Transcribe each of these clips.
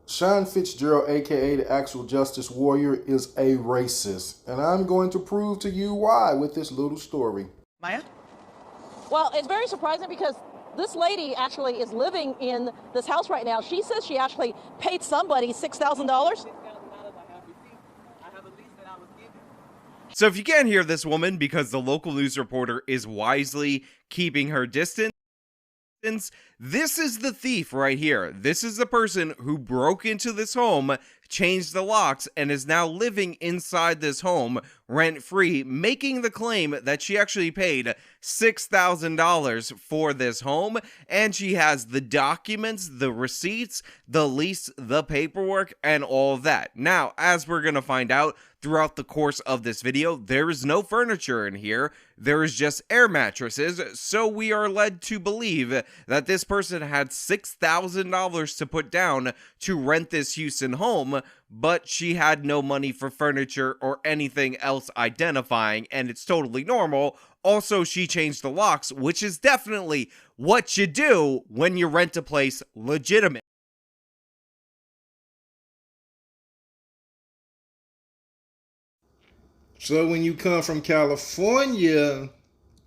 Sean Fitzgerald, aka the actual Justice Warrior, is a racist. And I'm going to prove to you why with this little story. Maya? Well, it's very surprising because this lady actually is living in this house right now. She says she actually paid somebody $6,000. So if you can't hear this woman because the local news reporter is wisely keeping her distance, this is the thief right here. This is the person who broke into this home, changed the locks, and is now living inside this home rent-free, making the claim that she actually paid $6,000 for this home, and she has the documents, the receipts, the lease, the paperwork, and all of that. Now, as we're gonna find out throughout the course of this video, there is no furniture in here. There is just air mattresses, so we are led to believe that this person had $6,000 to put down to rent this Houston home, but she had no money for furniture or anything else identifying, and it's totally normal. Also, she changed the locks, which is definitely what you do when you rent a place legitimate. So when you come from California,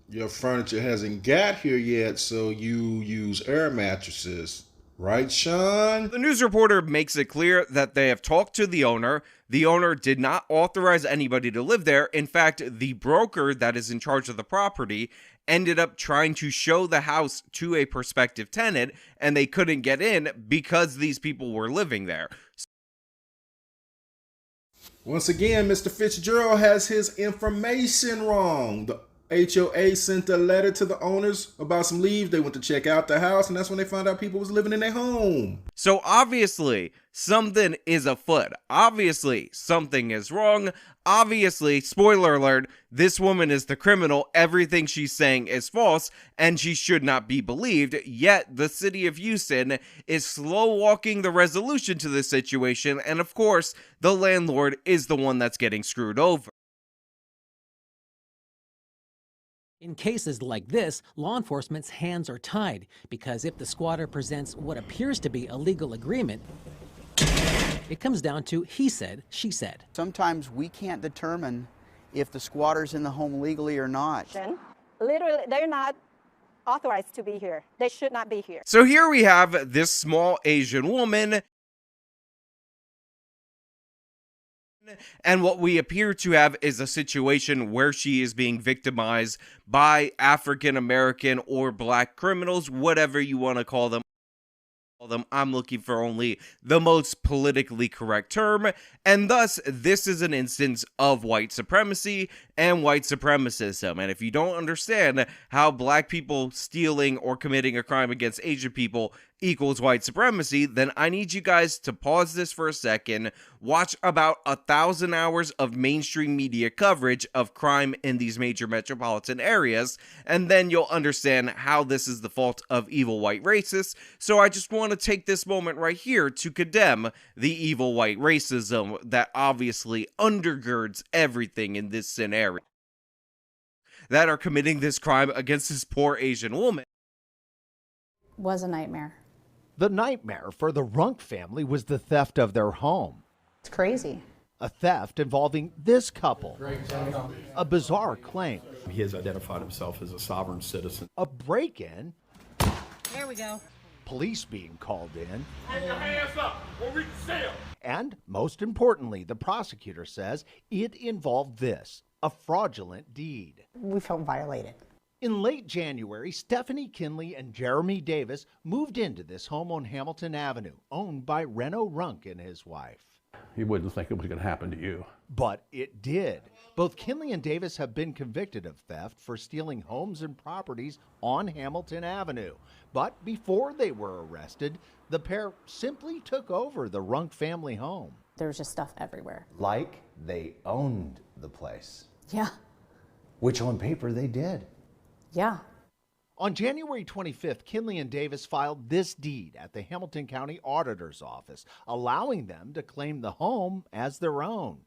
your furniture hasn't got here yet, so you use air mattresses. Right, Sean? The news reporter makes it clear that they have talked to the owner. The owner did not authorize anybody to live there. In fact, the broker that is in charge of the property ended up trying to show the house to a prospective tenant, and they couldn't get in because these people were living there. Once again, Mr. Fitzgerald has his information wrong. The HOA sent a letter to the owners about some leaves. They went to check out the house, and that's when they found out people was living in their home. So obviously, something is afoot. Obviously, something is wrong. Obviously, spoiler alert, this woman is the criminal. Everything she's saying is false, and she should not be believed. Yet, the city of Houston is slow walking the resolution to this situation, and of course, the landlord is the one that's getting screwed over. In cases like this, law enforcement's hands are tied because if the squatter presents what appears to be a legal agreement, it comes down to he said, she said. Sometimes we can't determine if the squatter's in the home legally or not. Literally, they're not authorized to be here. They should not be here. So here we have this small Asian woman, and what we appear to have is a situation where she is being victimized by African American or black criminals, whatever you want to call them. I'm looking for only the most politically correct term, and thus this is an instance of white supremacy and white supremacism. And if you don't understand how black people stealing or committing a crime against Asian people equals white supremacy, then I need you guys to pause this for a second, watch about 1,000 hours of mainstream media coverage of crime in these major metropolitan areas, and then you'll understand how this is the fault of evil white racists. So I just want to take this moment right here to condemn the evil white racism that obviously undergirds everything in this scenario, that are committing this crime against this poor Asian woman. Was a nightmare. The nightmare for the Runk family was the theft of their home. It's crazy. A theft involving this couple. A bizarre claim. He has identified himself as a sovereign citizen. A break-in. There we go. Police being called in. Get your hands up or we can sell. And most importantly, the prosecutor says it involved this, a fraudulent deed. We felt violated. In late January, Stephanie Kinley and Jeremy Davis moved into this home on Hamilton Avenue, owned by Reno Runk and his wife. You wouldn't think it was going to happen to you. But it did. Both Kinley and Davis have been convicted of theft for stealing homes and properties on Hamilton Avenue. But before they were arrested, the pair simply took over the Runk family home. There was just stuff everywhere. Like they owned the place. Yeah. Which on paper they did. Yeah. On January 25th, Kinley and Davis filed this deed at the Hamilton County Auditor's Office, allowing them to claim the home as their own.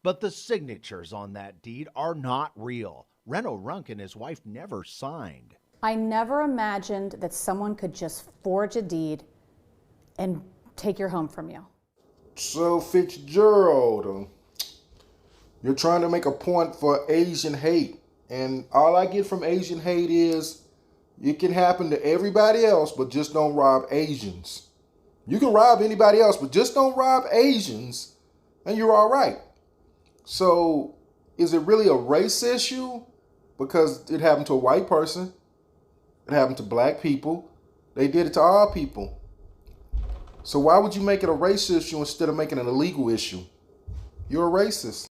But the signatures on that deed are not real. Reno Runk and his wife never signed. I never imagined that someone could just forge a deed and take your home from you. So Fitzgerald, you're trying to make a point for Asian hate. And all I get from Asian hate is it can happen to everybody else, but just don't rob Asians. You can rob anybody else, but just don't rob Asians, and you're all right. So is it really a race issue? Because it happened to a white person. It happened to black people. They did it to all people. So why would you make it a race issue instead of making it an illegal issue? You're a racist.